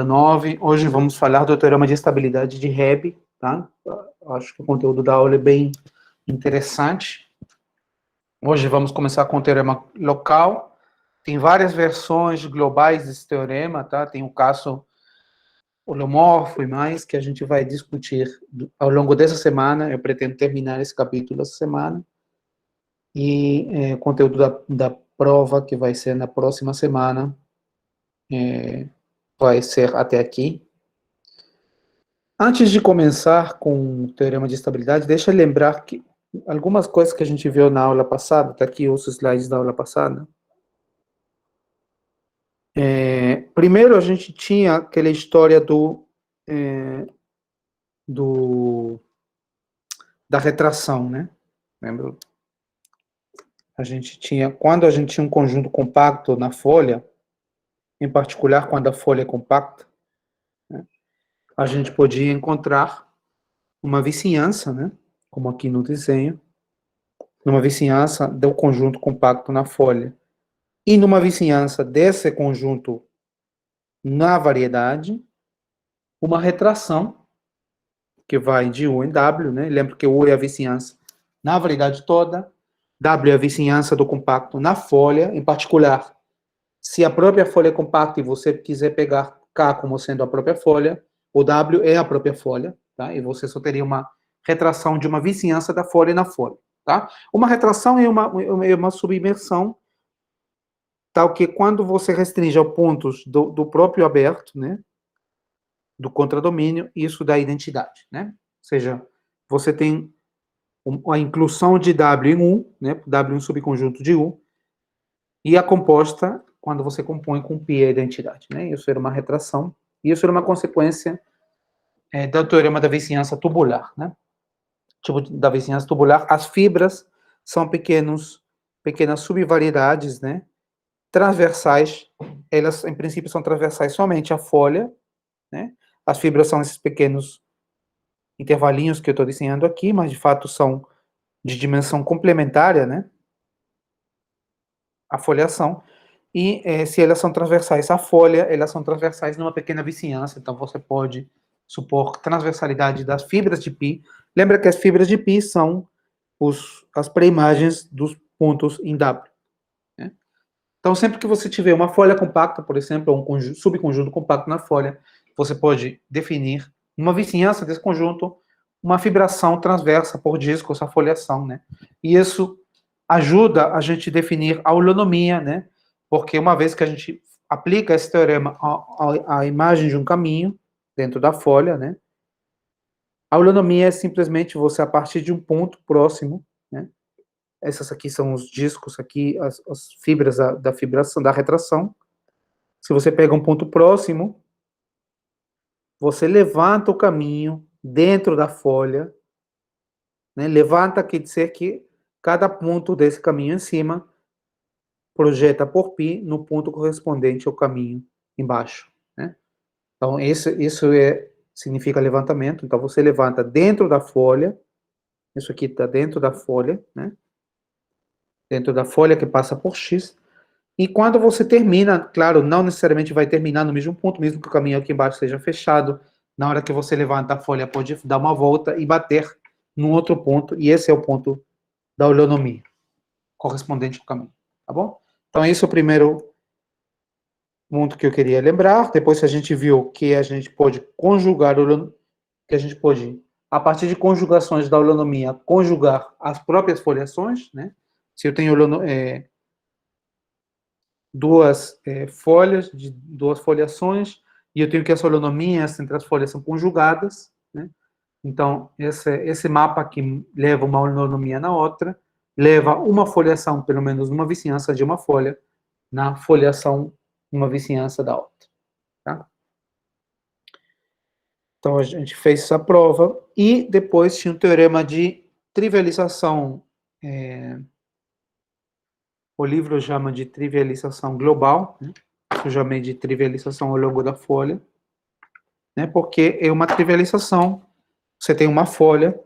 9. Hoje vamos falar do teorema de estabilidade de Hebb, tá? Acho que o conteúdo da aula é bem interessante. Hoje vamos começar com o teorema local. Tem várias versões globais desse teorema, tá? Tem o caso holomorfo e mais, que a gente vai discutir ao longo dessa semana. Eu pretendo terminar esse capítulo essa semana. E o conteúdo da prova, que vai ser na próxima semana, vai ser até aqui. Antes de começar com o teorema de estabilidade, deixa eu lembrar que algumas coisas que a gente viu na aula passada, tá aqui os slides da aula passada. Primeiro, a gente tinha aquela história da retração, né? Lembra? Quando a gente tinha um conjunto compacto na folha, em particular quando a folha é compacta, né, a gente podia encontrar uma vizinhança, né? Como aqui no desenho, numa vizinhança do conjunto compacto na folha. E numa vizinhança desse conjunto na variedade, uma retração, que vai de U em W, né? Lembra que U é a vizinhança na variedade toda, W é a vizinhança do compacto na folha, em particular, se a própria folha é compacta e você quiser pegar K como sendo a própria folha, o W é a própria folha, tá? E você só teria uma retração de uma vizinhança da folha na folha, tá? Uma retração é uma submersão, tal que quando você restringe a pontos do próprio aberto, né, do contradomínio, isso dá identidade, né? Ou seja, você tem a inclusão de W em U, né, W é um subconjunto de U, e a composta, quando você compõe com π a identidade, né? Isso era uma retração, e isso era uma consequência do teorema da vizinhança tubular, né? Tipo, da vizinhança tubular, as fibras são pequenas subvariedades, né? Transversais, elas em princípio são transversais somente à folha, né? As fibras são esses pequenos intervalinhos que eu estou desenhando aqui, mas de fato são de dimensão complementária, né? A foliação. E se elas são transversais à folha, elas são transversais numa pequena vizinhança, então você pode supor transversalidade das fibras de π. Lembra que as fibras de π são as pré-imagens dos pontos em W. Né? Então, sempre que você tiver uma folha compacta, por exemplo, ou um subconjunto compacto na folha, você pode definir uma vizinhança desse conjunto, uma fibração transversa por disco, essa foliação, né? E isso ajuda a gente definir a holonomia, né? Porque uma vez que a gente aplica esse teorema à imagem de um caminho dentro da folha, né? A holonomia é simplesmente você, a partir de um ponto próximo, né? Essas aqui são os discos, aqui as fibras da fibração, da retração. Se você pega um ponto próximo, você levanta o caminho dentro da folha, né? Levanta quer dizer que cada ponto desse caminho em cima projeta por π no ponto correspondente ao caminho embaixo, né? Então, isso significa levantamento. Então, você levanta dentro da folha, isso aqui está dentro da folha, né? Dentro da folha que passa por X, e quando você termina, claro, não necessariamente vai terminar no mesmo ponto, mesmo que o caminho aqui embaixo seja fechado, na hora que você levanta a folha, pode dar uma volta e bater num outro ponto, e esse é o ponto da holonomia, correspondente ao caminho, tá bom? Então, esse é o primeiro ponto que eu queria lembrar. Depois a gente viu que a gente pode conjugar, que a gente pode, a partir de conjugações da holonomia, conjugar as próprias foliações, né? Se eu tenho duas folhas, de duas foliações, e eu tenho que as holonomias entre as folhas são conjugadas, né? Então, esse mapa aqui leva uma holonomia na outra, leva uma foliação, pelo menos uma vizinhança de uma folha, na foliação, uma vizinhança da outra. Tá? Então, a gente fez essa prova, e depois tinha um teorema de trivialização, o livro chama de trivialização global, né? Eu chamei de trivialização ao longo da folha, né? Porque é uma trivialização. Você tem uma folha,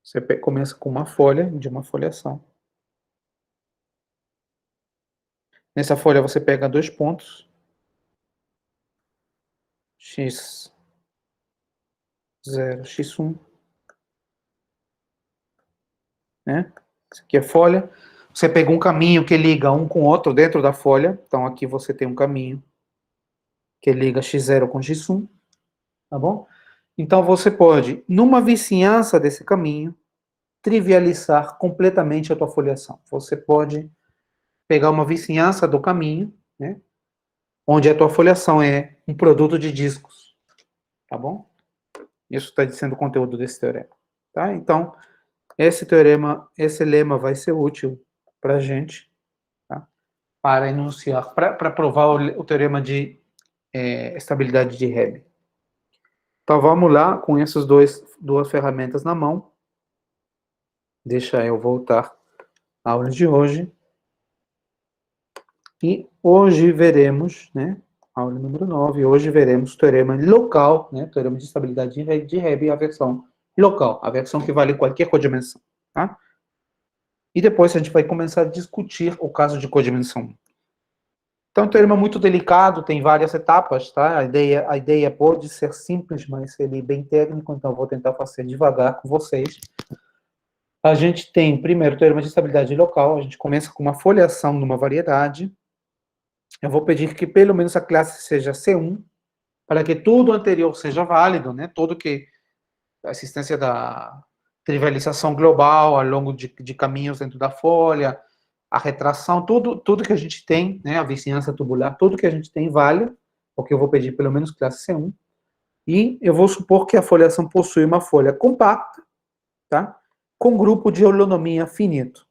você começa com uma folha, de uma foliação. Nessa folha você pega dois pontos, X0, X1, né? Isso aqui é folha. Você pega um caminho que liga um com o outro dentro da folha. Então, aqui você tem um caminho que liga X0 com X1, tá bom? Então, você pode, numa vizinhança desse caminho, trivializar completamente a tua foliação. Você pode pegar uma vizinhança do caminho, né? Onde a tua foliação é um produto de discos, tá bom? Isso está sendo o conteúdo desse teorema, tá? Então, esse teorema, esse lema vai ser útil para a gente, tá? Para enunciar, para provar o teorema de estabilidade de Hebb. Então, vamos lá, com essas duas ferramentas na mão. Deixa eu voltar à aula de hoje. E hoje veremos, né, aula número 9, hoje veremos o teorema local, né, teorema de estabilidade de Hebb, a versão local, a versão que vale qualquer codimensão, tá? E depois a gente vai começar a discutir o caso de codimensão. Então, é um teorema muito delicado, tem várias etapas, tá? A ideia pode ser simples, mas ele é bem técnico, então eu vou tentar fazer devagar com vocês. A gente tem, primeiro, o teorema de estabilidade local, a gente começa com uma foliação de uma variedade. Eu vou pedir que pelo menos a classe seja C1, para que tudo anterior seja válido, né? Tudo que a existência da trivialização global ao longo de caminhos dentro da folha, a retração, tudo que a gente tem, né? A vizinhança tubular, tudo que a gente tem vale, porque eu vou pedir pelo menos classe C1. E eu vou supor que a foliação possui uma folha compacta, tá? Com grupo de holonomia finito,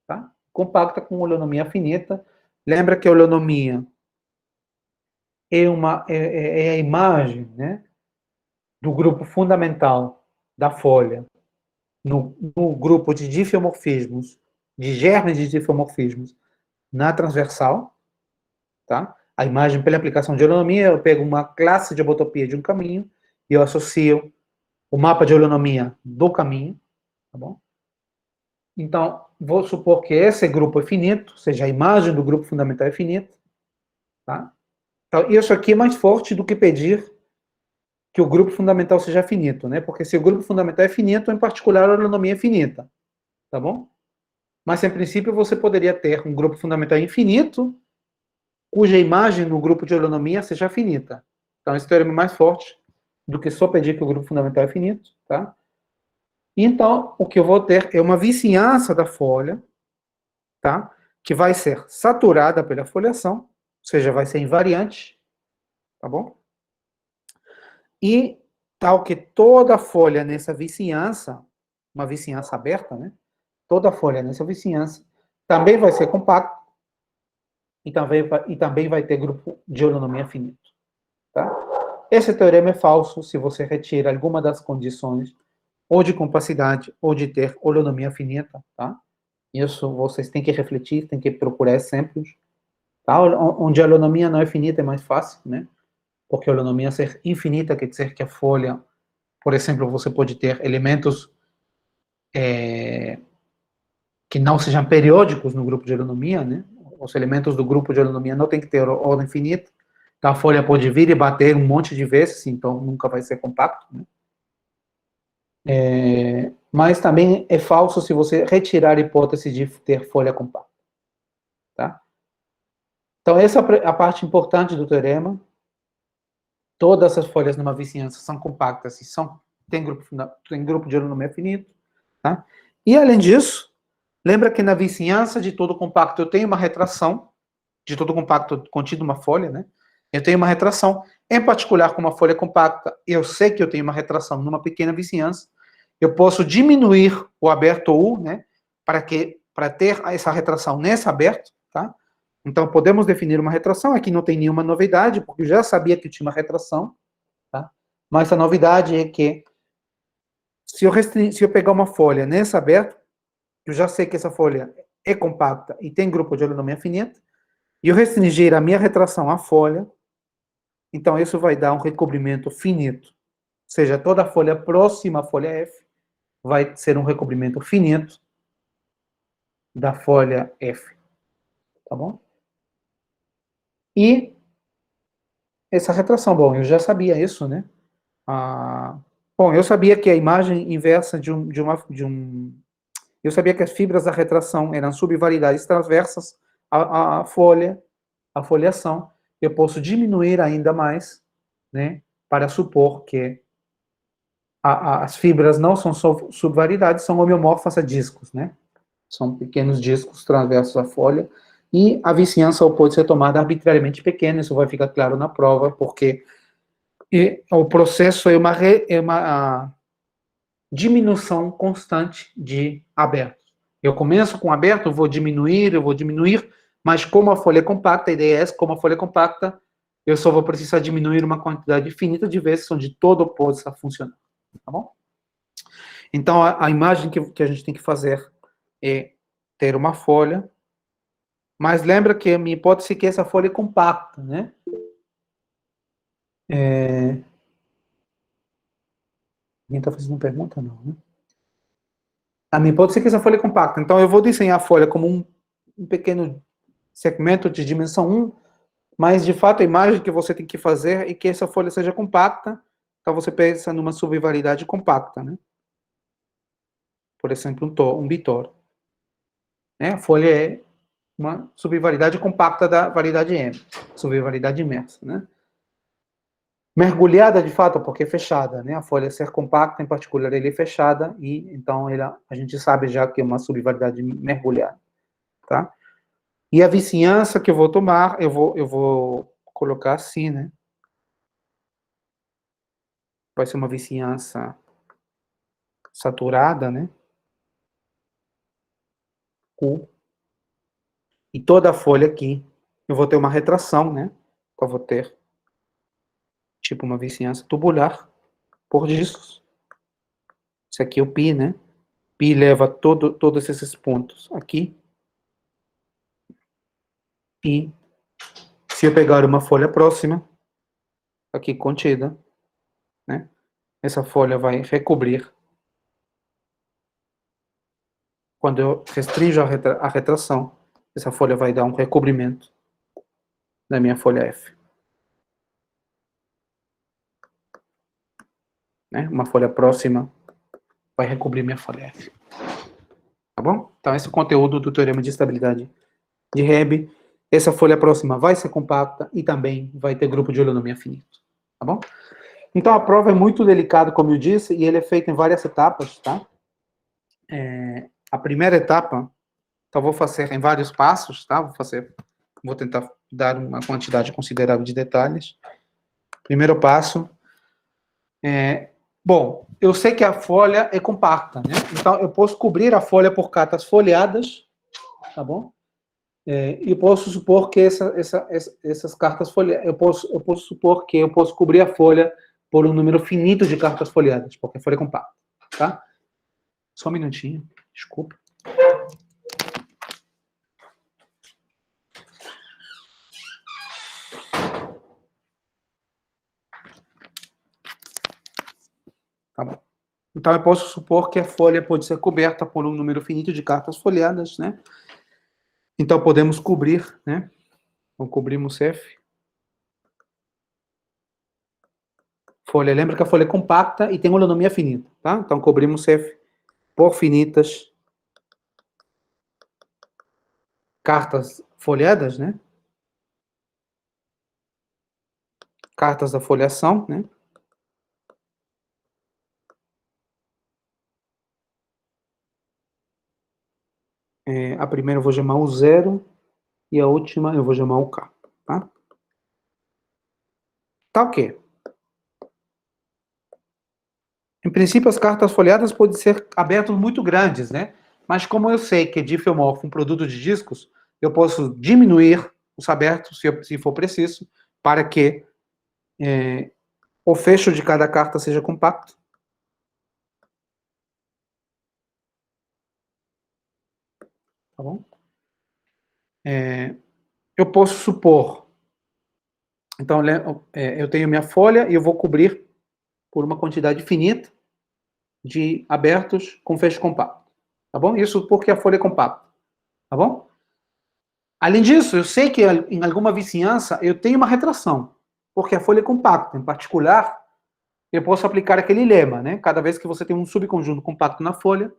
tá? Compacta com holonomia finita. Lembra que a holonomia é a imagem, né, do grupo fundamental da folha no grupo de difeomorfismos, de germes de difeomorfismos na transversal, tá? A imagem pela aplicação de holonomia, eu pego uma classe de homotopia de um caminho e eu associo o mapa de holonomia do caminho, tá bom? Então, vou supor que esse grupo é finito, ou seja, a imagem do grupo fundamental é finita, tá? Então, isso aqui é mais forte do que pedir que o grupo fundamental seja finito, né? Porque se o grupo fundamental é finito, em particular, a holonomia é finita, tá bom? Mas, em princípio, você poderia ter um grupo fundamental infinito, cuja imagem no grupo de holonomia seja finita. Então, esse teorema é mais forte do que só pedir que o grupo fundamental é finito, tá? Então, o que eu vou ter é uma vizinhança da folha, tá? Que vai ser saturada pela foliação, ou seja, vai ser invariante, tá bom? E tal que toda folha nessa vizinhança, uma vizinhança aberta, né? Toda folha nessa vizinhança também vai ser compacta e também vai ter grupo de holonomia finito, tá? Esse teorema é falso se você retira alguma das condições ou de compacidade ou de ter holonomia finita, tá? Isso vocês têm que refletir, têm que procurar exemplos, tá? Onde a holonomia não é finita é mais fácil, né? Porque a holonomia ser infinita quer dizer que a folha, por exemplo, você pode ter elementos que não sejam periódicos no grupo de holonomia, né? Os elementos do grupo de holonomia não tem que ter ordem finita. Então, a folha pode vir e bater um monte de vezes, então nunca vai ser compacto, né? Mas também é falso se você retirar a hipótese de ter folha compacta, tá? Então, essa é a parte importante do teorema. Todas as folhas numa vizinhança são compactas e tem grupo de holonomia finito, tá? E, além disso, lembra que na vizinhança de todo compacto eu tenho uma retração, de todo compacto contido uma folha, né? Eu tenho uma retração, em particular com uma folha compacta, eu sei que eu tenho uma retração numa pequena vizinhança, eu posso diminuir o aberto U, né? Para ter essa retração nesse aberto, tá? Então, podemos definir uma retração, aqui não tem nenhuma novidade, porque eu já sabia que tinha uma retração, tá? Mas a novidade é que, se eu pegar uma folha nesse aberto, eu já sei que essa folha é compacta e tem grupo de holonomia finita, e eu restringir a minha retração à folha, então isso vai dar um recobrimento finito. Ou seja, toda a folha próxima à folha F vai ser um recobrimento finito da folha F. Tá bom? E essa retração. Bom, eu já sabia isso, né? Bom, eu sabia que a imagem inversa eu sabia que as fibras da retração eram subvariedades transversas à folha, à foliação. Eu posso diminuir ainda mais, né? Para supor que as fibras não são subvariedades, são homeomorfas a discos, né? São pequenos discos transversos à folha, e a vizinhança pode ser tomada arbitrariamente pequena, isso vai ficar claro na prova, porque o processo é uma diminuição constante de abertos. Eu começo com aberto, eu vou diminuir, mas como a folha é compacta, a ideia é essa, como a folha é compacta, eu só vou precisar diminuir uma quantidade finita de vezes onde todo pode estar funcionando, tá bom? Então, a imagem que a gente tem que fazer é ter uma folha, mas lembra que a minha hipótese é que essa folha é compacta, né? Alguém está fazendo pergunta? Não, né? A minha hipótese é que essa folha é compacta. Então, eu vou desenhar a folha como um pequeno segmento de dimensão 1, mas, de fato, a imagem que você tem que fazer é que essa folha seja compacta. Então, você pensa numa subvariedade compacta, né? Por exemplo, um bitor. Né? A folha é uma subvariedade compacta da variedade M, subvariedade imersa, né? Mergulhada, de fato, porque é fechada, né? A folha ser compacta, em particular, ele é fechada, e então a gente sabe já que é uma subvariedade mergulhada, tá? E a vizinhança que eu vou tomar, eu vou colocar assim, né? Vai ser uma vizinhança saturada, né? Q. E toda a folha aqui, eu vou ter uma retração, né? Então, eu vou ter, tipo, uma vizinhança tubular por discos. Isso aqui é o π, né? Π leva todos esses pontos aqui. E se eu pegar uma folha próxima, aqui contida, né? Essa folha vai recobrir. Quando eu restringo a retração, essa folha vai dar um recobrimento da minha folha F. Né? Uma folha próxima vai recobrir minha folha F. Tá bom? Então, esse é o conteúdo do teorema de estabilidade de Hebb. Essa folha próxima vai ser compacta e também vai ter grupo de holonomia finito. Tá bom? Então, a prova é muito delicada, como eu disse, e ele é feito em várias etapas, tá? A primeira etapa, então, vou fazer em vários passos, tá? Vou tentar dar uma quantidade considerável de detalhes. Primeiro passo, bom, eu sei que a folha é compacta, né? Então, eu posso cobrir a folha por cartas folheadas, tá bom? E posso supor que essas cartas folheadas, eu posso supor que eu posso cobrir a folha por um número finito de cartas folheadas, porque a folha é compacta, tá? Só um minutinho, desculpa. Tá bom. Então, eu posso supor que a folha pode ser coberta por um número finito de cartas folheadas, né? Então, podemos cobrir, né? Então, cobrimos F. Folha, lembra que a folha é compacta e tem holonomia finita, tá? Então, cobrimos F por finitas cartas folheadas, né? Cartas da folheação, né? A primeira eu vou chamar o 0 e a última eu vou chamar o K, tá? Tá ok. Em princípio, as cartas folheadas podem ser abertos muito grandes, né? Mas como eu sei que é difeomorfo um produto de discos, eu posso diminuir os abertos, se for preciso, para que o fecho de cada carta seja compacto. Tá bom? Eu posso supor, então, eu tenho minha folha e eu vou cobrir por uma quantidade finita de abertos com fecho compacto. Tá bom? Isso porque a folha é compacta. Tá bom? Além disso, eu sei que em alguma vizinhança eu tenho uma retração. porque a folha é compacta. Em particular, eu posso aplicar aquele lema, né? Cada vez que você tem um subconjunto compacto na folha,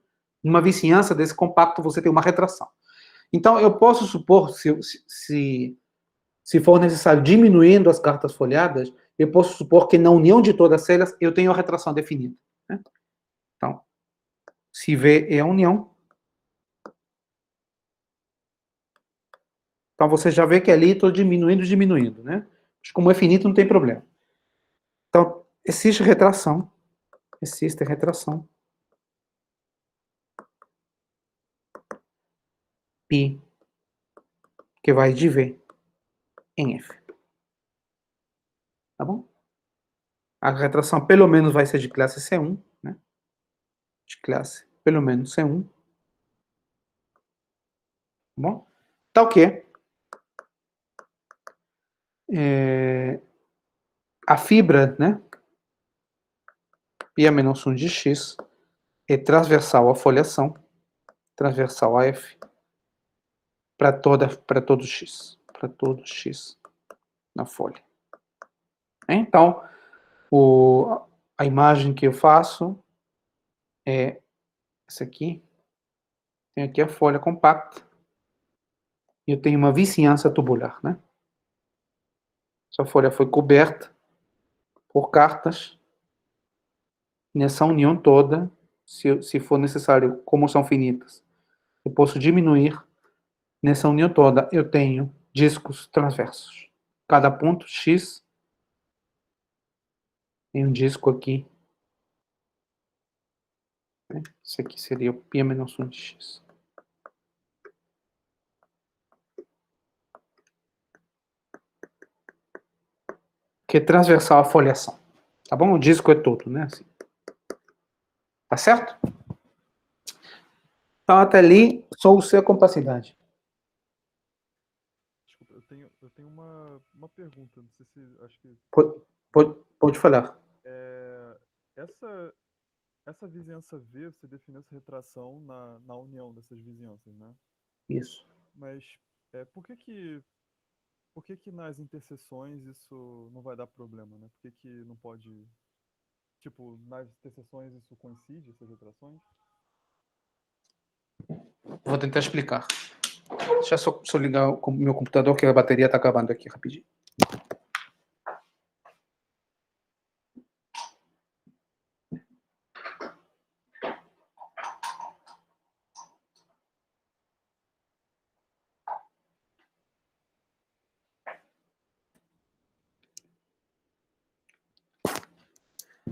numa vizinhança desse compacto, você tem uma retração. Então, eu posso supor, se for necessário, diminuindo as cartas folhadas, eu posso supor que na união de todas as elas, eu tenho a retração definida. Né? Então, se V é a união, então você já vê que ali estou diminuindo, né? Mas como é finito, não tem problema. Então, existe retração, π, que vai de V em F. Tá bom? A retração pelo menos vai ser de classe C1, né? De classe pelo menos C1. Tá bom? Tá o quê? A fibra, né? π a menos 1 de x é transversal à foliação, transversal a F, para todo x na folha. Então, a imagem que eu faço é essa aqui. Tenho aqui a folha compacta e eu tenho uma vizinhança tubular, né? Essa folha foi coberta por cartas. Nessa união toda, se for necessário, como são finitas, eu posso diminuir. Nessa união toda, eu tenho discos transversos. Cada ponto X tem um disco aqui. Esse aqui seria o π menos 1 de x. Que é transversal à foliação. Tá bom? O disco é todo, né? Assim. Tá certo? Então, até ali, sou o seu capacidade. Desculpa, eu tenho uma pergunta, não sei se acho que. Pode falar. Essa vizinhança V, você definiu essa retração na união dessas vizinhanças, né? Isso. Mas por que que nas interseções isso não vai dar problema, né? Por que que não pode. Tipo, nas interseções isso coincide, essas retrações? Vou tentar explicar. Deixa eu só ligar o meu computador, que a bateria está acabando aqui rapidinho.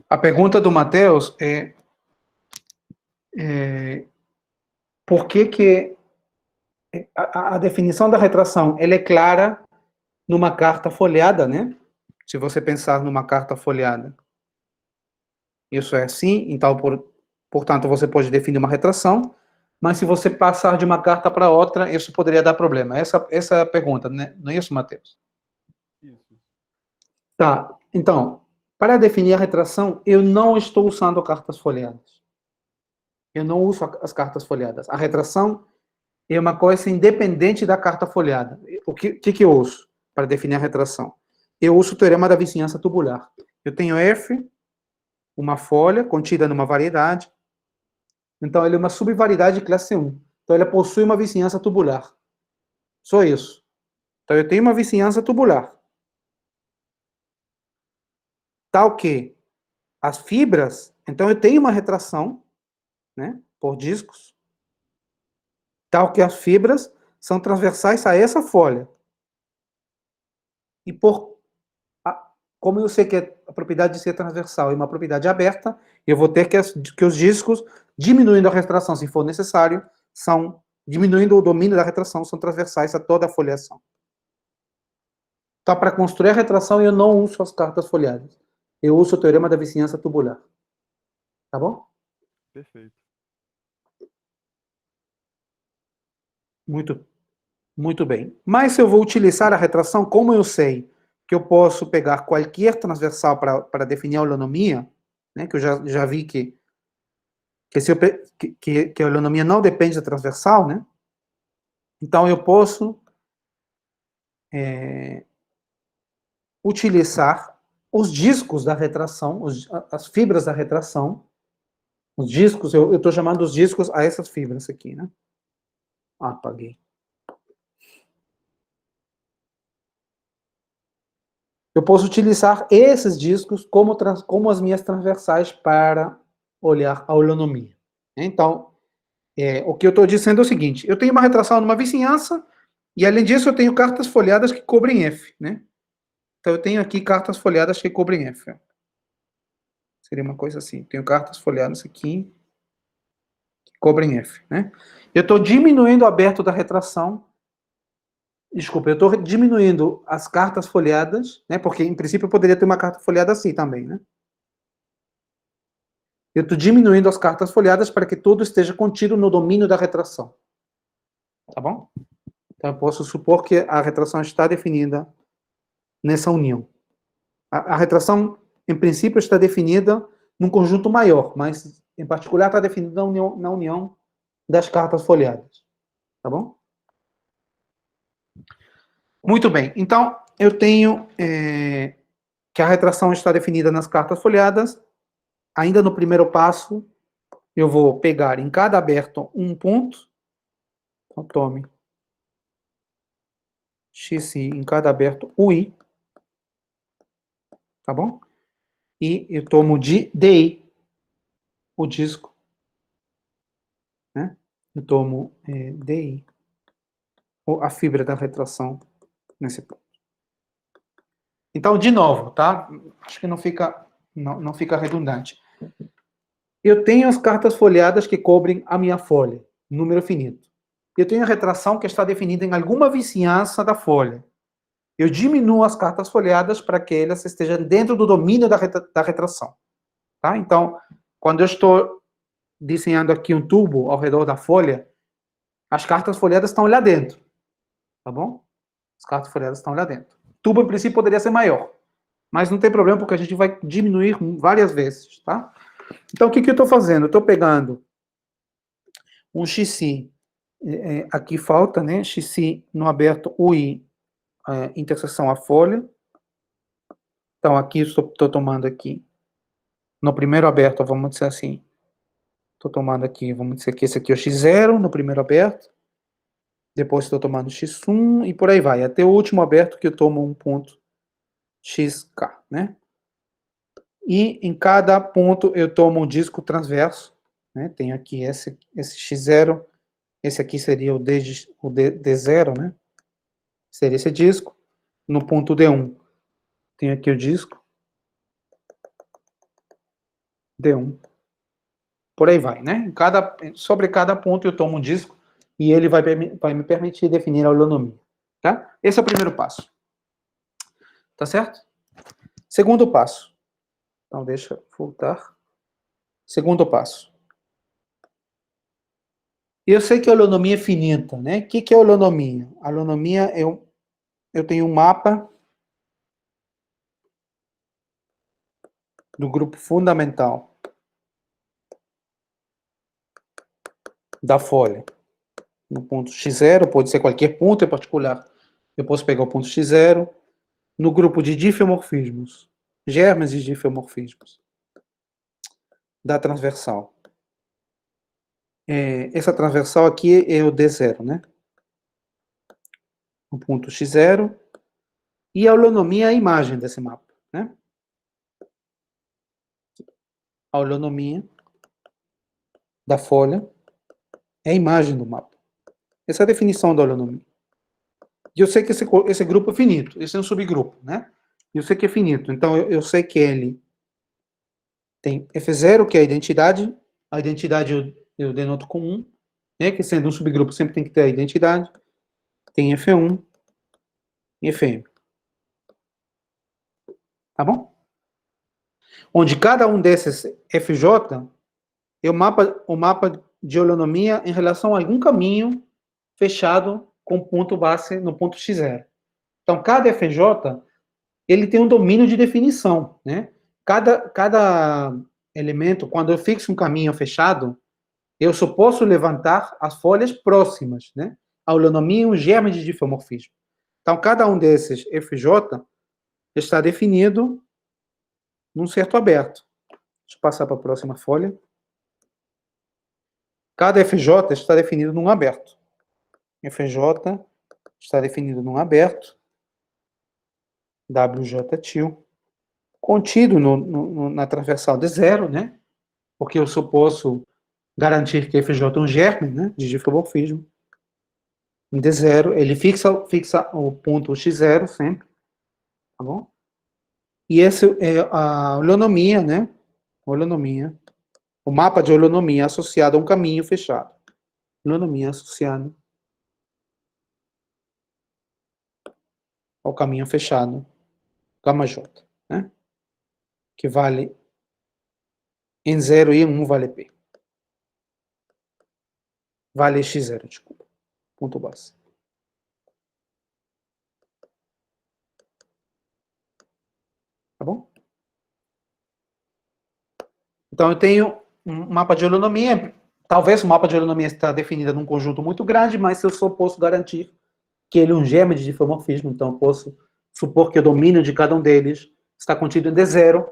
A pergunta do Matheus é por que a definição da retração ela é clara numa carta folheada, né? Se você pensar numa carta folheada, isso é assim, então, portanto, você pode definir uma retração, mas se você passar de uma carta para outra, isso poderia dar problema. Essa é a pergunta, né? Não é isso, Matheus? Isso. Tá, então, para definir a retração, eu não estou usando cartas folheadas. Eu não uso as cartas folheadas. A retração é uma coisa independente da carta folheada. O que eu uso para definir a retração? Eu uso o teorema da vizinhança tubular. Eu tenho F, uma folha contida numa variedade, então ela é uma subvariedade de classe 1. Então ela possui uma vizinhança tubular. Só isso. Então eu tenho uma vizinhança tubular. Tal que as fibras, então eu tenho uma retração, né, por discos, tal que as fibras são transversais a essa folha. E como eu sei que a propriedade de ser transversal é uma propriedade aberta, eu vou ter que os discos, diminuindo a retração se for necessário, diminuindo o domínio da retração, são transversais a toda a foliação. Então, para construir a retração, eu não uso as cartas folheadas. Eu uso o teorema da vizinhança tubular. Tá bom? Perfeito. Muito, muito bem. Mas se eu vou utilizar a retração, como eu sei que eu posso pegar qualquer transversal para definir a holonomia, né, que eu já vi que a holonomia não depende da transversal, né? Então eu posso utilizar os discos da retração, as fibras da retração, os discos, eu estou chamando os discos a essas fibras aqui, né? Apaguei. Eu posso utilizar esses discos como as minhas transversais para olhar a holonomia. Então, o que eu estou dizendo é o seguinte, eu tenho uma retração numa vizinhança, e além disso eu tenho cartas folheadas que cobrem F, né? Então eu tenho aqui cartas folheadas que cobrem F. Ó. Seria uma coisa assim, tenho cartas folheadas aqui que cobrem F, né? Eu estou diminuindo o aberto da retração. Desculpa, eu estou diminuindo as cartas folheadas, né? Porque, em princípio, eu poderia ter uma carta folheada assim também, né? Eu estou diminuindo as cartas folheadas para que tudo esteja contido no domínio da retração. Tá bom? Então, eu posso supor que a retração está definida nessa união. A retração, em princípio, está definida num conjunto maior, mas, em particular, está definida na união das cartas folheadas. Tá bom? Muito bem. Então, eu tenho que a retração está definida nas cartas folheadas. Ainda no primeiro passo, eu vou pegar em cada aberto um ponto. Então, tome XI em cada aberto UI. Tá bom? E eu tomo de DI o disco. Né? Eu tomo DI a fibra da retração nesse ponto. Então, de novo, tá? Acho que não fica redundante. Eu tenho as cartas folheadas que cobrem a minha folha, número finito. Eu tenho a retração que está definida em alguma vizinhança da folha. Eu diminuo as cartas folheadas para que elas estejam dentro do domínio da retração. Tá? Então, quando eu estou desenhando aqui um tubo ao redor da folha, as cartas folheadas estão lá dentro. Tá bom? As cartas folheadas estão lá dentro. O tubo, em princípio, poderia ser maior. Mas não tem problema, porque a gente vai diminuir várias vezes, tá? Então, o que eu estou fazendo? Eu estou pegando um XI, aqui falta, né? XI no aberto UI, interseção à folha. Então, aqui estou tomando aqui, no primeiro aberto, vamos dizer assim, estou tomando aqui, vamos dizer que esse aqui é o X0 no primeiro aberto. Depois estou tomando X1 e por aí vai, até o último aberto que eu tomo um ponto XK, né? E em cada ponto eu tomo um disco transverso, né? Tenho aqui esse X0, esse aqui seria o D0, né? Seria esse disco. No ponto D1, tenho aqui o disco. D1. Por aí vai, né? Sobre cada ponto eu tomo um disco e ele vai me permitir definir a holonomia, tá? Esse é o primeiro passo. Tá certo? Segundo passo. Então, deixa eu voltar. Segundo passo. Eu sei que a holonomia é finita, né? O que é holonomia? A holonomia eu tenho um mapa do grupo fundamental da folha. No ponto X0, pode ser qualquer ponto em particular. Eu posso pegar o ponto X0 no grupo de difeomorfismos, germes de difeomorfismos da transversal. Essa transversal aqui é o D0, né? O ponto X0. E a holonomia é a imagem desse mapa, né? A holonomia da folha é a imagem do mapa. Essa é a definição da holonomia. E eu sei que esse grupo é finito, esse é um subgrupo, né? Eu sei que é finito, então eu sei que ele tem F0, que é a identidade eu denoto com 1, né? Que sendo um subgrupo sempre tem que ter a identidade. Tem F1 e Fm. Tá bom? Onde cada um desses FJ é o mapa de holonomia em relação a algum caminho fechado com ponto base no ponto X0. Então, cada FJ, ele tem um domínio de definição, né? Cada elemento, quando eu fixo um caminho fechado, eu só posso levantar as folhas próximas, né? A holonomia é um germe de difeomorfismo. Então, cada um desses FJ está definido num certo aberto. Deixa eu passar para a próxima folha. Cada FJ está definido num aberto. FJ está definido num aberto. WJ contido na transversal de zero, né? Porque eu só posso garantir que FJ é um germe, né? De difromorfismo. Em D0, ele fixa o ponto x0 sempre, tá bom? E esse é a holonomia, né? Holonomia. O mapa de holonomia associado a um caminho fechado. Holonomia associada ao caminho fechado, gama J, né? Que vale em 0 e em 1 vale P. Vale x0, desculpa. Ponto base. Tá bom? Então eu tenho um mapa de holonomia. Talvez o mapa de holonomia está definido num conjunto muito grande, mas eu só posso garantir que ele é um germe de difromorfismo. Então eu posso supor que o domínio de cada um deles está contido em D0.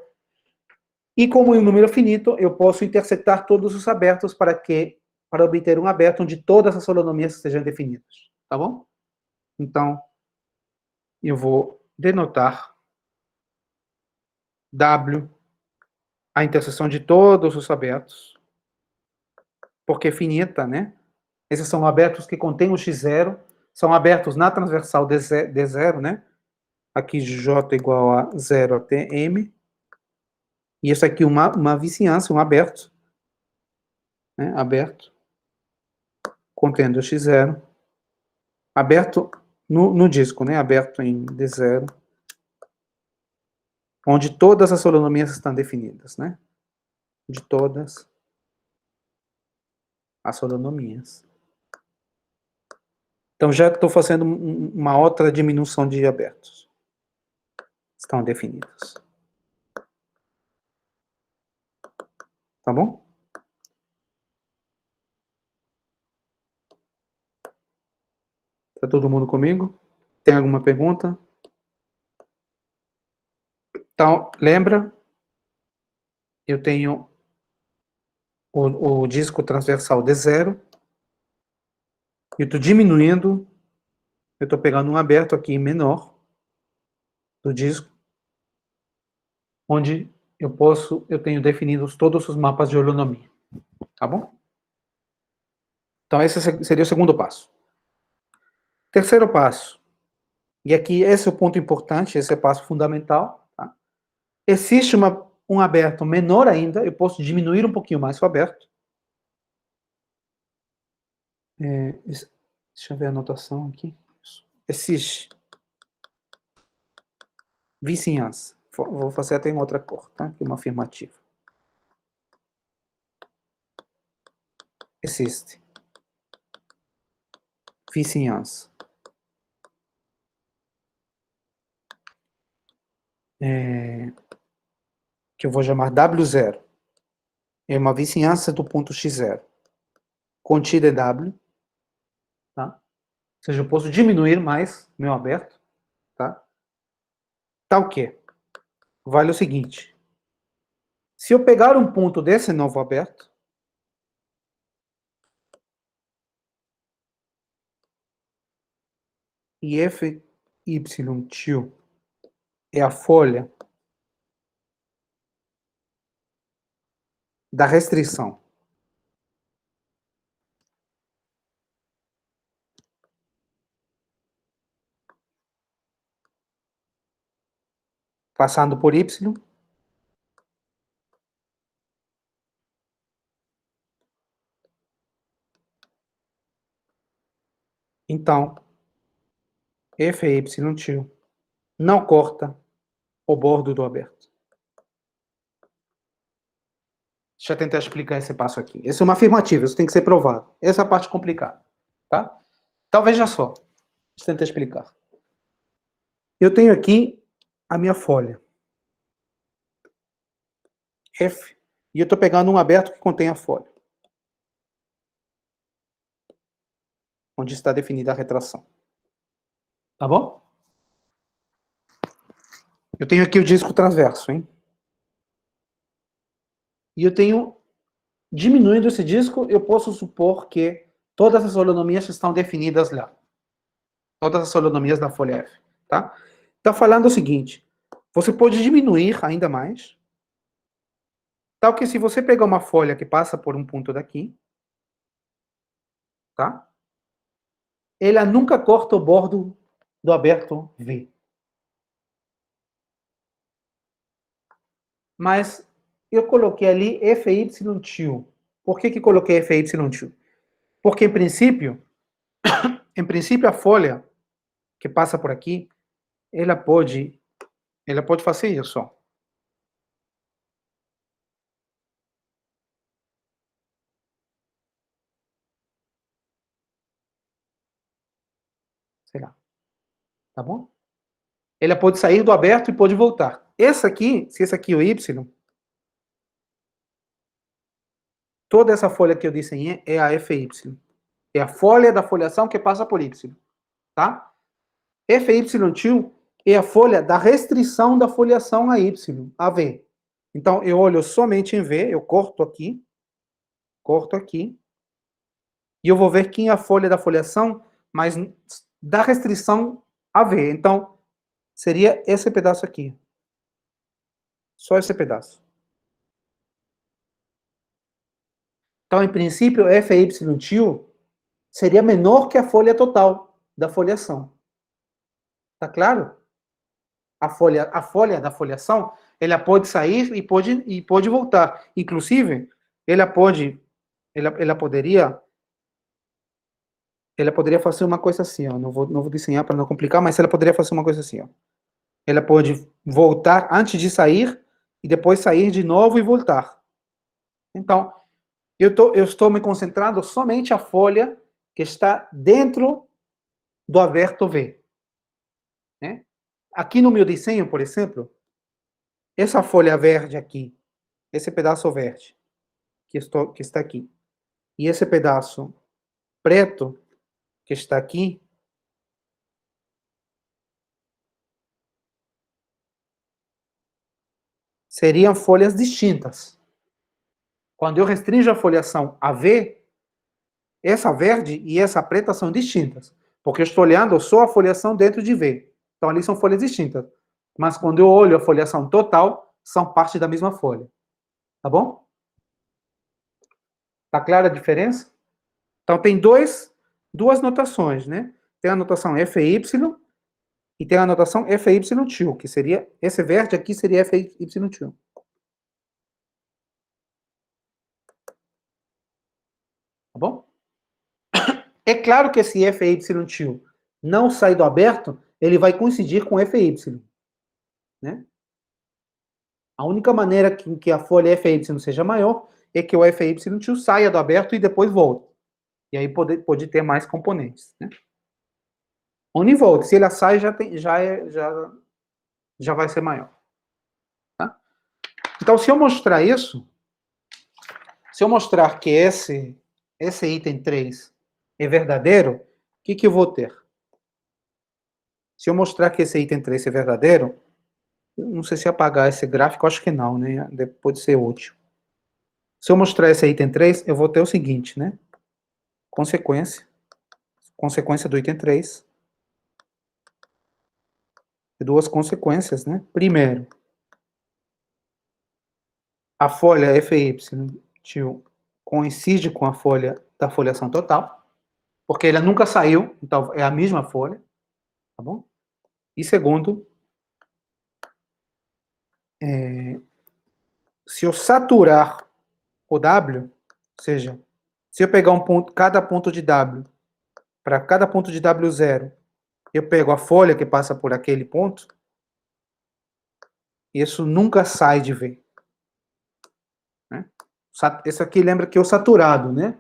E como é um número finito, eu posso intersetar todos os abertos para obter um aberto onde todas as holonomias sejam definidas. Tá bom? Então, eu vou denotar W a interseção de todos os abertos, porque é finita, né? Esses são abertos que contêm o x0, são abertos na transversal D0, né? Aqui J igual a 0 até M. E isso aqui uma vizinhança, um aberto, né? Aberto, contendo o x0. Aberto no disco, né? Aberto em D0, onde todas as holonomias estão definidas, né? De todas as holonomias. Então, já estou fazendo uma outra diminuição de abertos. Estão definidos. Tá bom? Está todo mundo comigo? Tem alguma pergunta? Então, lembra? Eu tenho o disco transversal D0. Eu estou diminuindo. Eu estou pegando um aberto aqui menor do disco, onde eu tenho definidos todos os mapas de holonomia. Tá bom? Então, esse seria o segundo passo. Terceiro passo. E aqui, esse é o ponto importante, esse é o passo fundamental. Tá? Existe um aberto menor ainda, eu posso diminuir um pouquinho mais o aberto. Deixa eu ver a anotação aqui. Existe vizinhança. Vou fazer até em outra cor, tá? Aqui uma afirmativa. Existe vizinhança. Que eu vou chamar W0. É uma vizinhança do ponto x0. Contida em W. Tá? Ou seja, eu posso diminuir mais meu aberto. Tá? Tal que vale o seguinte. Se eu pegar um ponto desse novo aberto, e f y tio é a folha da restrição. Passando por y. Então, f y tio não corta o bordo do aberto. Deixa eu tentar explicar esse passo aqui. Esse é uma afirmativa, isso tem que ser provado. Essa é a parte complicada. Tá? Então, veja só. Deixa eu tentar explicar. Eu tenho aqui a minha folha. F. E eu estou pegando um aberto que contém a folha. Onde está definida a retração. Tá bom? Eu tenho aqui o disco transverso, hein? E eu tenho, diminuindo esse disco, eu posso supor que todas as solinomias estão definidas lá. Todas as solinomias da folha F, tá? Está falando o seguinte, você pode diminuir ainda mais, tal que se você pegar uma folha que passa por um ponto daqui, tá? Ela nunca corta o bordo do aberto V. Mas eu coloquei ali FY-tio. Por que coloquei FY-tio? Porque, em princípio, a folha que passa por aqui, ela pode fazer isso, ó. Sei lá, tá bom? Ela pode sair do aberto e pode voltar. Essa aqui, se esse aqui é o Y, toda essa folha que eu desenhei é a FY. É a folha da foliação que passa por Y, tá? FY-tio é a folha da restrição da foliação a Y, a V. Então, eu olho somente em V, eu corto aqui, e eu vou ver quem é a folha da foliação, mas da restrição a V. Então, seria esse pedaço aqui. Só esse pedaço. Então, em princípio, FY-tio seria menor que a folha total da foliação. Tá claro? A folha da foliação, ela pode sair e pode voltar. Inclusive, ela poderia fazer uma coisa assim, ó. Não vou desenhar para não complicar, mas ela poderia fazer uma coisa assim, ó. Ela pode voltar antes de sair e depois sair de novo e voltar. Então, eu estou me concentrando somente a folha que está dentro do aberto V. Né? Aqui no meu desenho, por exemplo, essa folha verde aqui, esse pedaço verde que está aqui, e esse pedaço preto que está aqui, seriam folhas distintas. Quando eu restringo a foliação a V, essa verde e essa preta são distintas, porque eu estou olhando só a foliação dentro de V. Então ali são folhas distintas. Mas quando eu olho a foliação total, são parte da mesma folha. Tá bom? Tá clara a diferença? Então tem duas notações, né? Tem a notação FY e tem a notação FY-tio, que seria, esse verde aqui seria FY-tio. Tá bom? É claro que esse FY-tio não sai do aberto, ele vai coincidir com FY. Né? A única maneira que a folha FY seja maior é que o FY-tio saia do aberto e depois volte. E aí pode ter mais componentes. Né? Univolt, se ele sai, já vai ser maior. Tá? Então, se eu mostrar isso, se eu mostrar que esse item 3 é verdadeiro, o que eu vou ter? Se eu mostrar que esse item 3 é verdadeiro, não sei se apagar esse gráfico, acho que não, né? Pode ser útil. Se eu mostrar esse item 3, eu vou ter o seguinte, né? Consequência do item 3. Duas consequências, né? Primeiro, a folha FY coincide com a folha da foliação total, porque ela nunca saiu, então é a mesma folha, tá bom? E segundo, se eu saturar o W, ou seja, se eu pegar cada ponto de W, para cada ponto de W0, eu pego a folha que passa por aquele ponto, isso nunca sai de V. Né? Isso aqui lembra que é o saturado, né?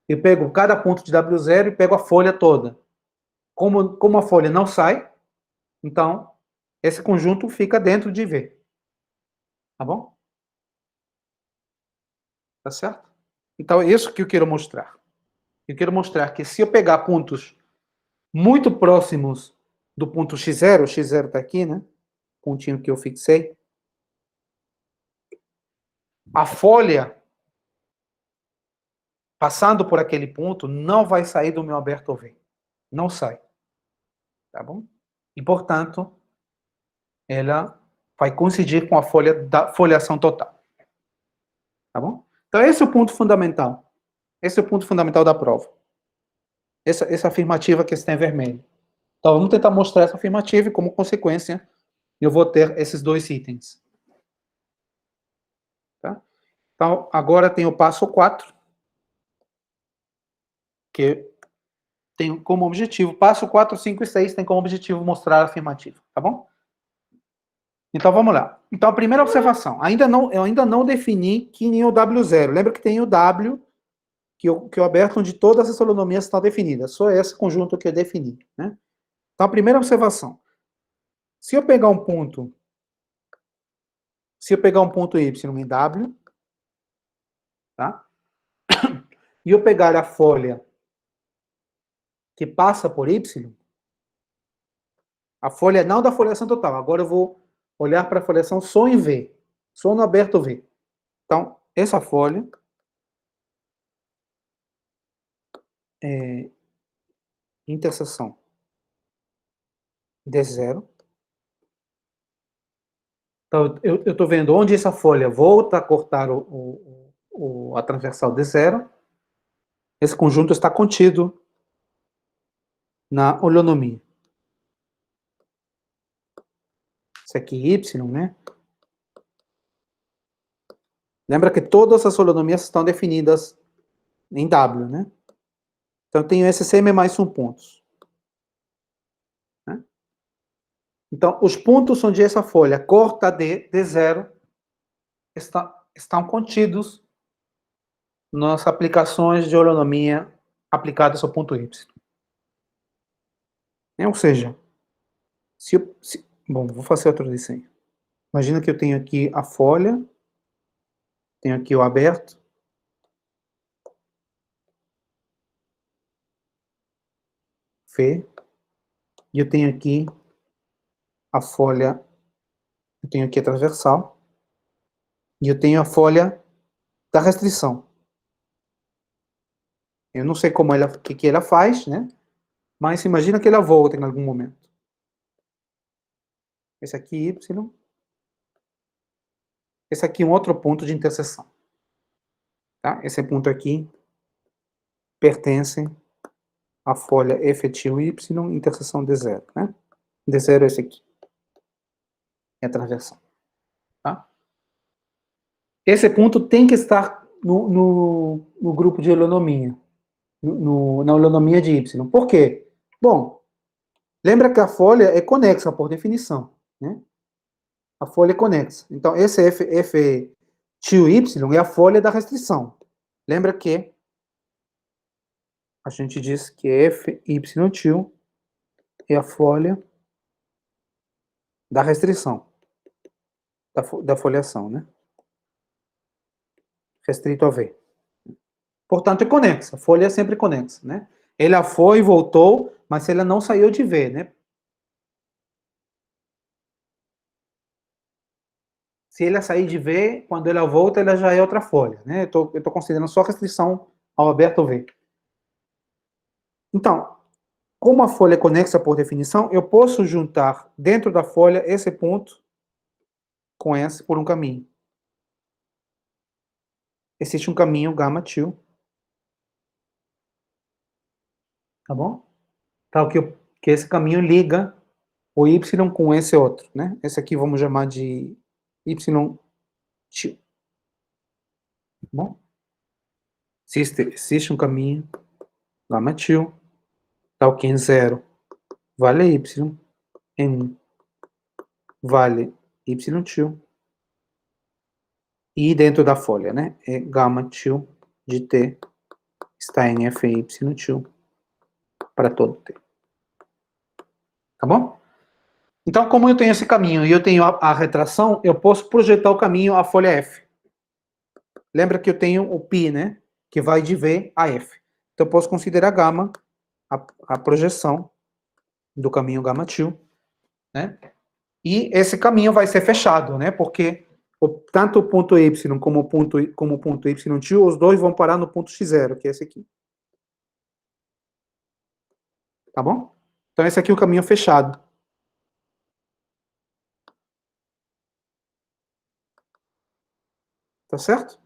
Eu pego cada ponto de W0 e pego a folha toda. Como a folha não sai, então esse conjunto fica dentro de V. Tá bom? Tá certo? Então é isso que eu quero mostrar. Eu quero mostrar que se eu pegar pontos muito próximos do ponto x0 está aqui, né? pontinho que eu fixei. A folha, passando por aquele ponto, não vai sair do meu aberto V. Não sai. Tá bom? E, portanto, ela vai coincidir com a folha da foliação total. Tá bom? Então, esse é o ponto fundamental. Esse é o ponto fundamental da prova. Essa afirmativa que está em vermelho. Então, vamos tentar mostrar essa afirmativa e, como consequência, eu vou ter esses dois itens. Tá? Então, agora tem o passo 4, que tem como objetivo, passo 4, 5 e 6 tem como objetivo mostrar a afirmativa, tá bom? Então, vamos lá. Então, a primeira observação, eu ainda não defini que nem o W0. Lembra que tem o W, que é o aberto onde todas as holonomias estão definidas. Só esse conjunto que eu defini, né? Então, a primeira observação, se eu pegar um ponto Y em W, tá? E eu pegar a folha que passa por Y, a folha não da foliação total, agora eu vou olhar para a foliação só em V, só no aberto V. Então, essa folha é interseção D0. Então, eu estou vendo onde essa folha volta a cortar a transversal D0. Esse conjunto está contido na holonomia. Isso aqui Y, né? Lembra que todas as holonomias estão definidas em W, né? Então, eu tenho esse CM mais um pontos. Né? Então, os pontos onde essa folha corta D0 estão contidos nas aplicações de holonomia aplicadas ao ponto Y. Ou seja, bom, vou fazer outro desenho. Imagina que eu tenho aqui a folha, tenho aqui o aberto, V, e eu tenho aqui a folha, eu tenho aqui a transversal, e eu tenho a folha da restrição. Eu não sei como ela, o que ela faz, né? Mas imagina que ela volta em algum momento. Esse aqui Y. Esse aqui é um outro ponto de interseção. Tá? Esse ponto aqui pertence à folha efetivo Y, interseção D0. Né? D0 é esse aqui. É a transversal. Tá? Esse ponto tem que estar no grupo de holonomia. Na holonomia de Y. Por quê? Bom, lembra que a folha é conexa, por definição. Né? A folha é conexa. Então, esse F tio Y é a folha da restrição. Lembra que a gente diz que F Y tio é a folha da restrição, da foliação, né? Restrito a V. Portanto, é conexa. A folha é sempre conexa, né? Ela foi e voltou, mas ela não saiu de V, né? Se ela sair de V, quando ela volta, ela já é outra folha, né? Eu estou considerando só restrição ao aberto V. Então, como a folha é conexa por definição, eu posso juntar dentro da folha esse ponto com esse por um caminho. Existe um caminho gama tio. Tá bom? Então, que esse caminho liga o Y com esse outro, né? Esse aqui vamos chamar de Y tio. Tá bom? Existe um caminho gama tio, tal que em 0 vale Y, em 1 vale Y tio, e dentro da folha, né? É gama tio de T está em FY tio para todo T. Tá bom? Então, como eu tenho esse caminho e eu tenho a retração, eu posso projetar o caminho à folha F. Lembra que eu tenho o π, né? Que vai de V a F. Então, eu posso considerar gama a projeção do caminho gama tio, né? E esse caminho vai ser fechado, né? Porque tanto o ponto Y como o ponto YT, os dois vão parar no ponto X0, que é esse aqui. Tá bom? Então, esse aqui é o caminho fechado. Tá certo?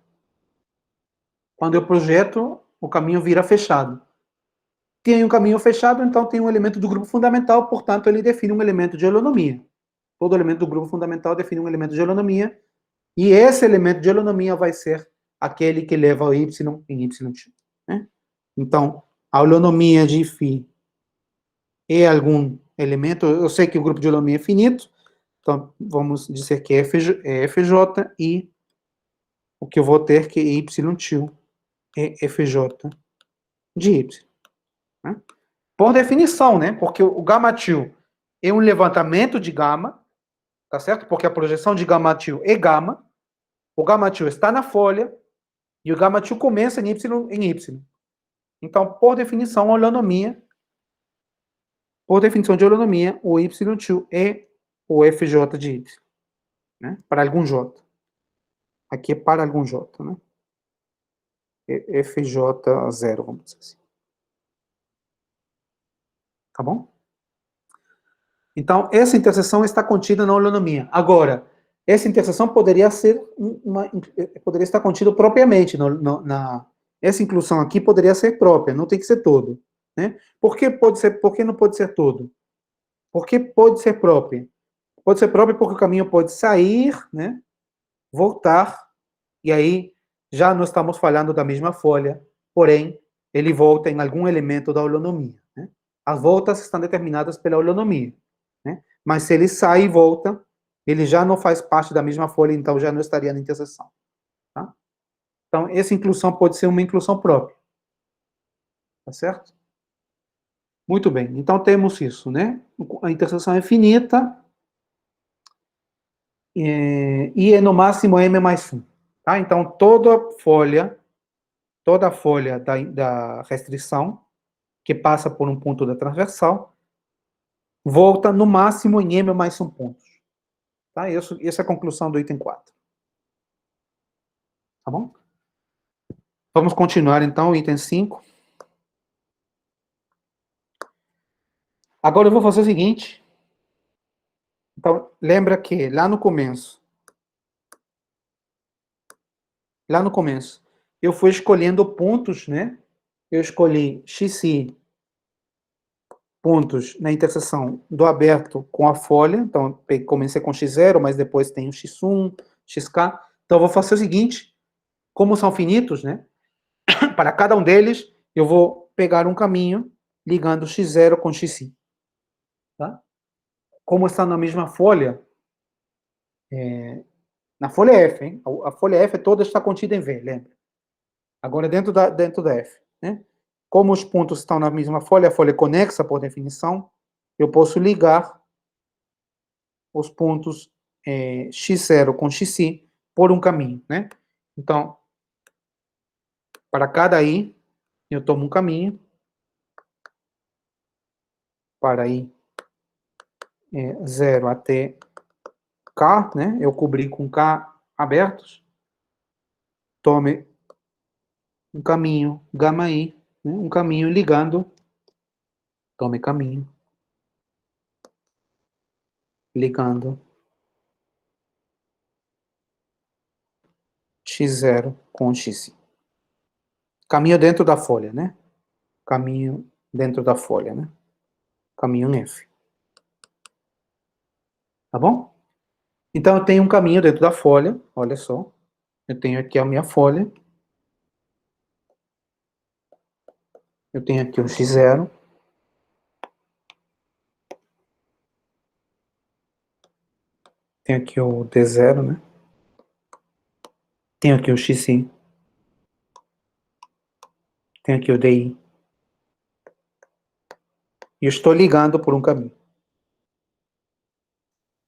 Quando eu projeto, o caminho vira fechado. Tem um caminho fechado, então tem um elemento do grupo fundamental, portanto, ele define um elemento de holonomia. Todo elemento do grupo fundamental define um elemento de holonomia, e esse elemento de holonomia vai ser aquele que leva o y em y'. Né? Então, a holonomia de φ é algum elemento, eu sei que o grupo de holonomia é finito, então vamos dizer que é FJ, e o que eu vou ter que y' é FJ de y. Né? Por definição, né? Porque o γ' é um levantamento de gama, tá certo? Porque a projeção de γ' é gama, o γ' está na folha, e o γ' começa em y. Então, por definição de holonomia, o y' é o FJ de y. Né? Para algum j. Aqui é para algum j, né? É FJ0, vamos dizer assim. Tá bom? Então, essa interseção está contida na holonomia. Agora, essa interseção poderia estar contida propriamente essa inclusão aqui poderia ser própria, não tem que ser todo, né? Por que não pode ser todo? Porque pode ser própria. Pode ser própria porque o caminho pode sair, né? Voltar, e aí já não estamos falando da mesma folha, porém, ele volta em algum elemento da holonomia. Né? As voltas estão determinadas pela holonomia. Né? Mas se ele sai e volta, ele já não faz parte da mesma folha, então já não estaria na interseção. Tá? Então, essa inclusão pode ser uma inclusão própria. Tá certo? Muito bem, então temos isso, né? A interseção é finita e é no máximo M mais 1. Tá? Então, toda folha da restrição, que passa por um ponto da transversal, volta no máximo em M mais 1 pontos. Tá? Essa é a conclusão do item 4. Tá bom? Vamos continuar, então, o item 5. Agora eu vou fazer o seguinte. Então, lembra que lá no começo, eu fui escolhendo pontos, né? Eu escolhi xi pontos na interseção do aberto com a folha. Então, comecei com x0, mas depois tem o x1, xk. Então, eu vou fazer o seguinte. Como são finitos, né? Para cada um deles, eu vou pegar um caminho ligando x0 com xi. Tá? Como está na mesma folha, na folha F, hein? A folha F toda está contida em V, lembra? Agora dentro da F, né? Como os pontos estão na mesma folha, a folha é conexa por definição, eu posso ligar os pontos x0 com xi por um caminho, né? Então, para cada i, eu tomo um caminho, para i 0 até k, né? Eu cobri com k abertos, tome um caminho γi, né? Um caminho ligando, tome caminho, ligando x0 com xi. Caminho dentro da folha, né? Caminho dentro da folha, né? Caminho F. Tá bom? Então, eu tenho um caminho dentro da folha, olha só. Eu tenho aqui a minha folha. Eu tenho aqui o x0. Tenho aqui o d0, né? Tenho aqui o xi. Tenho aqui o di. E eu estou ligando por um caminho.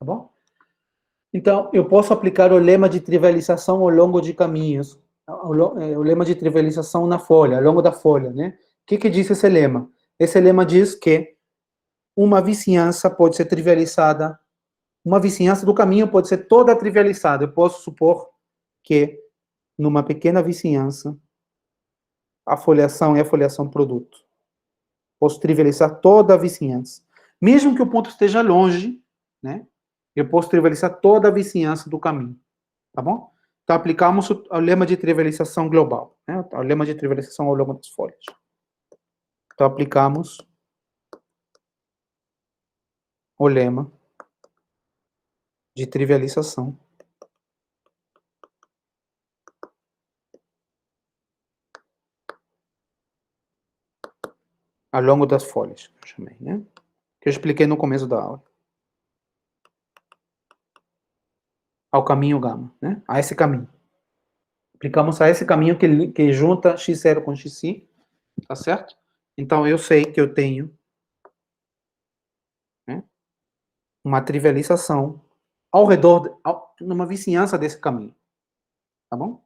Tá bom? Então, eu posso aplicar o lema de trivialização ao longo de caminhos. O lema de trivialização na folha, ao longo da folha, né? O que diz esse lema? Esse lema diz que uma vizinhança pode ser trivializada Uma vizinhança do caminho pode ser toda trivializada. Eu posso supor que, numa pequena vizinhança, a foliação é a foliação produto. Posso trivializar toda a vizinhança. Mesmo que o ponto esteja longe, né? Eu posso trivializar toda a vizinhança do caminho. Tá bom? Então, aplicamos o lema de trivialização global. Né? O lema de trivialização ao longo das folhas. Então, aplicamos o lema de trivialização ao longo das folhas, que eu chamei, né? Que eu expliquei no começo da aula. Ao caminho gama, né? A esse caminho. Aplicamos a esse caminho que junta x0 com xi, tá certo? Então, eu sei que eu tenho, né, uma trivialização ao redor, numa vizinhança desse caminho. Tá bom?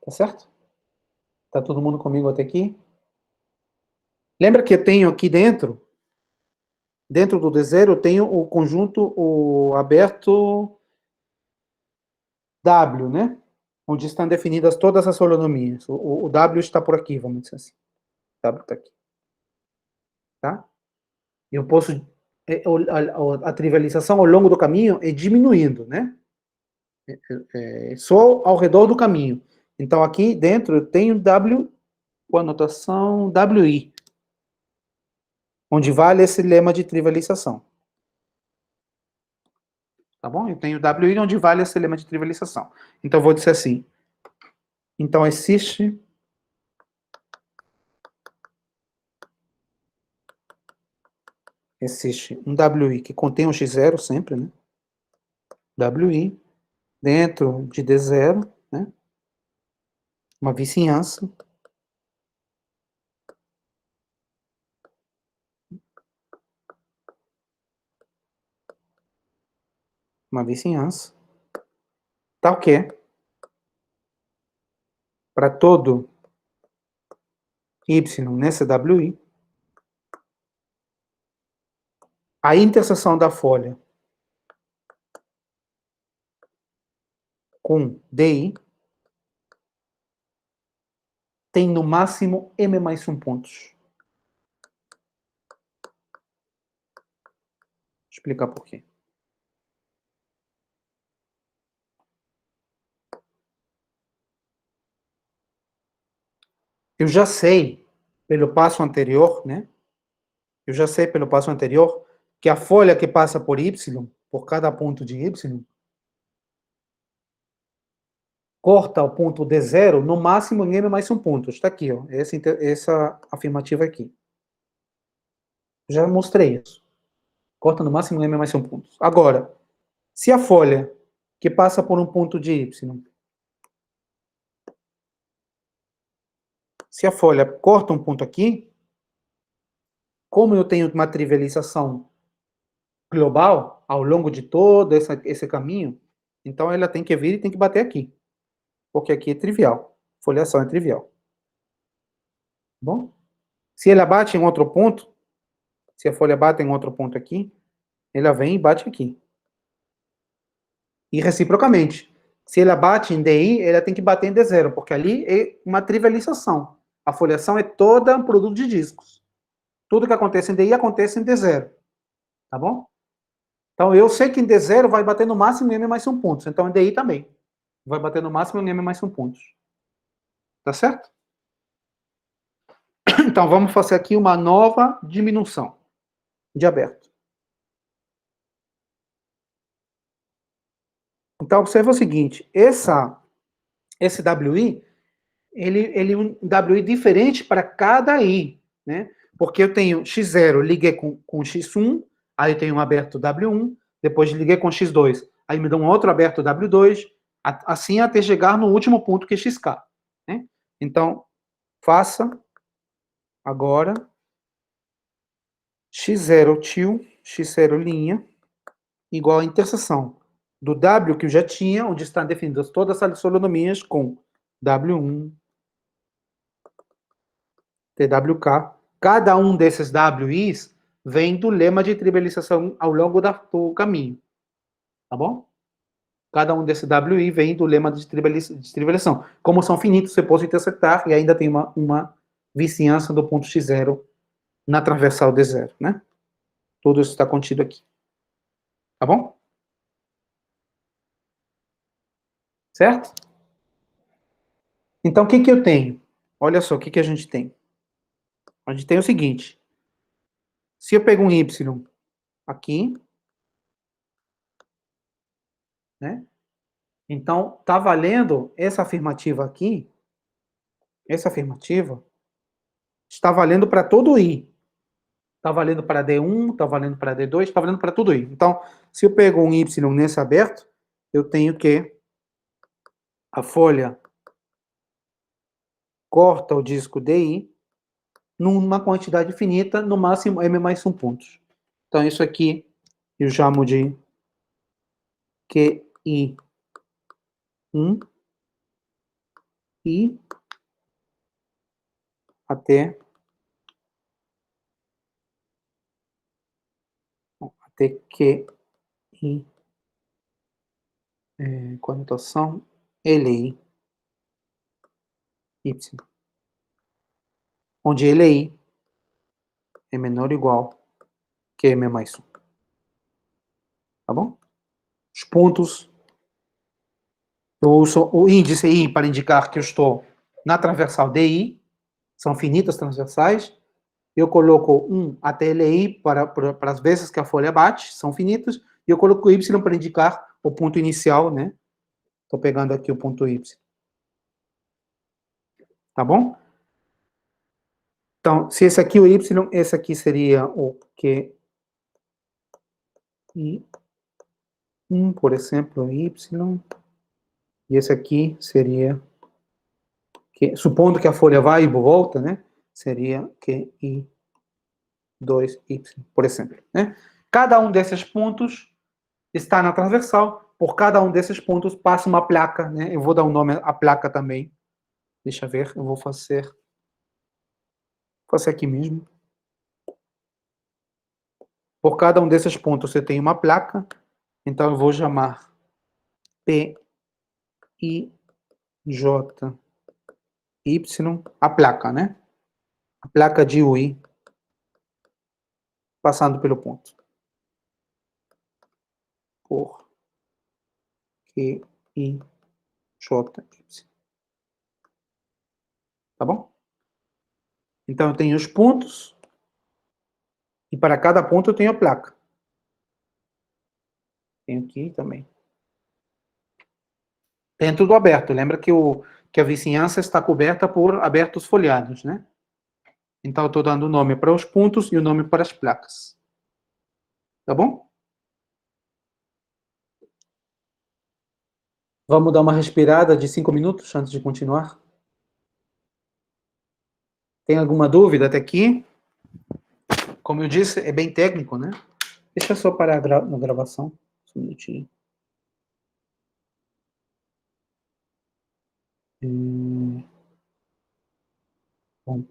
Tá certo? Tá todo mundo comigo até aqui? Lembra que eu tenho aqui dentro do D0, eu tenho o conjunto o aberto W, né? Onde estão definidas todas as holonomias. O W está por aqui, vamos dizer assim. O W está aqui. Tá? Eu posso... A trivialização ao longo do caminho é diminuindo, né? Só ao redor do caminho. Então, aqui dentro eu tenho W com a notação WI, onde vale esse lema de trivialização. Tá bom? Eu tenho WI onde vale esse lema de trivialização. Então, eu vou dizer assim. Então, existe um WI que contém um x0 sempre, né? WI dentro de D0, né? Uma vizinhança. Uma vizinhança. Tal que, para todo y nesse WI, a interseção da folha com DI tem no máximo M mais 1 pontos. Vou explicar por quê. Eu já sei, pelo passo anterior, né? Eu já sei pelo passo anterior que a folha que passa por Y, por cada ponto de Y, corta o ponto D0 no máximo em M mais 1 ponto. Está aqui, ó, essa afirmativa aqui. Já mostrei isso. Corta no máximo em M mais 1 ponto. Agora, se a folha que passa por um ponto de Y, se a folha corta um ponto aqui, como eu tenho uma trivialização global ao longo de todo esse caminho, então ela tem que vir e tem que bater aqui. Porque aqui é trivial. Foliação é trivial. Bom? Se ela bate em outro ponto, se a folha bate em outro ponto aqui, ela vem e bate aqui. E reciprocamente. Se ela bate em DI, ela tem que bater em D0, porque ali é uma trivialização. A foliação é toda um produto de discos. Tudo que acontece em DI acontece em D0. Tá bom? Então, eu sei que em D0 vai bater no máximo em M mais 1 pontos. Então, em DI também. Vai bater no máximo em M mais 1 pontos. Tá certo? Então, vamos fazer aqui uma nova diminuição de aberto. Então, observa o seguinte. Esse WI, ele é um WI diferente para cada I, né? Porque eu tenho X0, liguei com X1, aí tenho um aberto W1, depois liguei com X2, aí me dá um outro aberto W2, assim até chegar no último ponto que é XK. Né? Então, faça agora X0 tio, X0 linha, igual a interseção do W que eu já tinha, onde estão definidas todas as holonomias com W1, TWK. Cada um desses WIs vem do lema de tribalização ao longo do caminho. Tá bom? Cada um desses WI vem do lema de tribalização. Como são finitos, você pode interceptar e ainda tem uma vizinhança do ponto x0 na transversal D0, né? Tudo isso está contido aqui. Tá bom? Certo? Então, o que eu tenho? Olha só, o que a gente tem? A gente tem o seguinte. Se eu pego um Y aqui, né? Então, tá valendo essa afirmativa aqui, essa afirmativa, está valendo para todo I. Está valendo para D1, está valendo para D2, está valendo para tudo I. Então, se eu pego um Y nesse aberto, eu tenho que a folha corta o disco DI numa quantidade finita, no máximo M mais 1 pontos. Então, isso aqui eu chamo de QI1 e até QI, com a notação LI, Y, onde LI é menor ou igual que M mais 1. Tá bom? Os pontos, eu uso o índice I para indicar que eu estou na transversal DI, são finitas transversais. Eu coloco 1 até LI para as vezes que a folha bate, são finitas. E eu coloco Y para indicar o ponto inicial, né? Estou pegando aqui o ponto Y. Tá bom? Então, se esse aqui é o Y, esse aqui seria o QI1, por exemplo, Y. E esse aqui seria, supondo que a folha vai e volta, né? Seria QI2Y, por exemplo. Né? Cada um desses pontos está na transversal. Por cada um desses pontos passa uma placa. Né? Eu vou dar um nome à placa também. Deixa eu ver, eu vou fazer aqui mesmo. Por cada um desses pontos você tem uma placa. Então eu vou chamar PIJY, a placa, né? A placa de UI passando pelo ponto. Por QIJY. Tá bom? Então eu tenho os pontos e para cada ponto eu tenho a placa. Tenho aqui também. Dentro do aberto. Lembra que a vizinhança está coberta por abertos folhados, né? Então eu estou dando o nome para os pontos e o nome para as placas. Tá bom? Vamos dar uma respirada de 5 minutos antes de continuar? Tem alguma dúvida até aqui? Como eu disse, é bem técnico, né? Deixa eu só parar na gravação. Um minutinho. Bom.